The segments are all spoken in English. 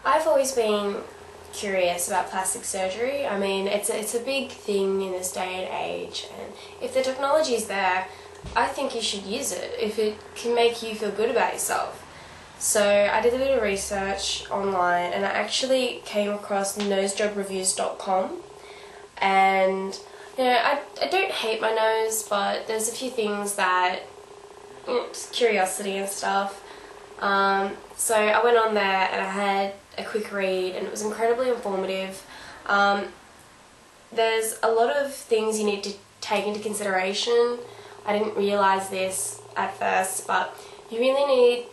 I've always been curious about plastic surgery. I mean, it's a big thing in this day and age, and if the technology is there, I think you should use it if it can make you feel good about yourself. So I did a bit of research online, and I actually came across nosejobreviews.com, and I don't hate my nose, but there's a few things that, just curiosity and stuff. So I went on there and I had a quick read, and it was incredibly informative. There's a lot of things you need to take into consideration. I didn't realise this at first, but you really need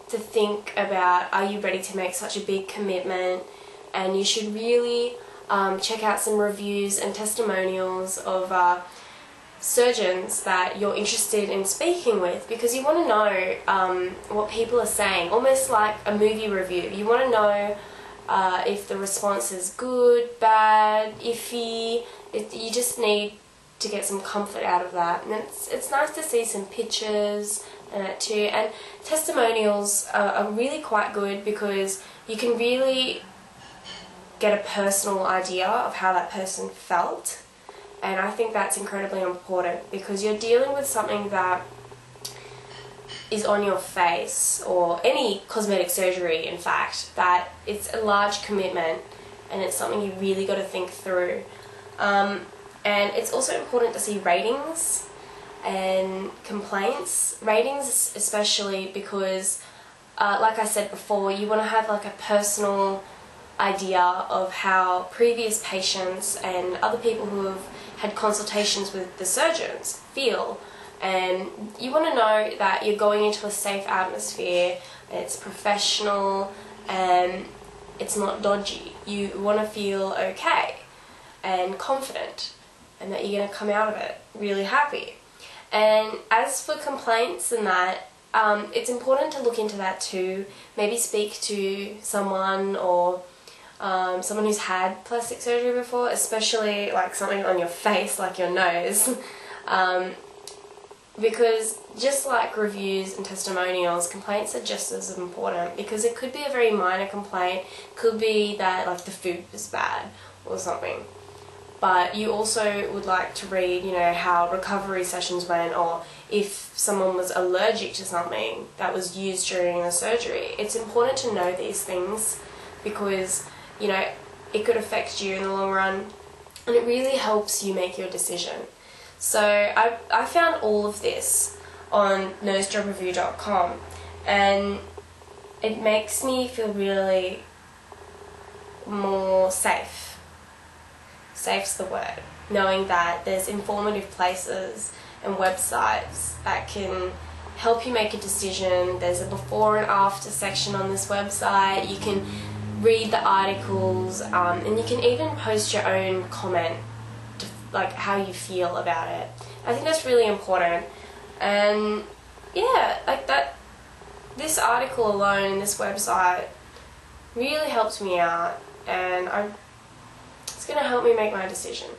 to think about, are you ready to make such a big commitment? And you should really check out some reviews and testimonials of surgeons that you're interested in speaking with, because you want to know what people are saying, almost like a movie review. You want to know if the response is good, bad, iffy. You just need to get some comfort out of that, and it's nice to see some pictures and that too. And testimonials are really quite good because you can really get a personal idea of how that person felt. And I think that's incredibly important, because you're dealing with something that is on your face, or any cosmetic surgery in fact, that it's a large commitment and it's something you really got to think through. And it's also important to see ratings and complaints. Ratings especially because, like I said before, you want to have like a personal idea of how previous patients and other people who have had consultations with the surgeons feel, and you want to know that you're going into a safe atmosphere, it's professional and it's not dodgy. You want to feel okay and confident, and that you're going to come out of it really happy. And as for complaints and that, it's important to look into that too. Maybe speak to someone, or someone who's had plastic surgery before, especially like something on your face like your nose, because just like reviews and testimonials, complaints are just as important, because it could be a very minor complaint, could be that like the food was bad or something, but you also would like to read, how recovery sessions went, or if someone was allergic to something that was used during the surgery. It's important to know these things, because it could affect you in the long run, and it really helps you make your decision. So I found all of this on nosejobreview.com, and it makes me feel really more safe. Safe's the word. Knowing that there's informative places and websites that can help you make a decision. There's a before and after section on this website. You can read the articles, and you can even post your own comment, like how you feel about it. I think that's really important. And yeah, like that, this article alone and this website really helped me out, and it's going to help me make my decision.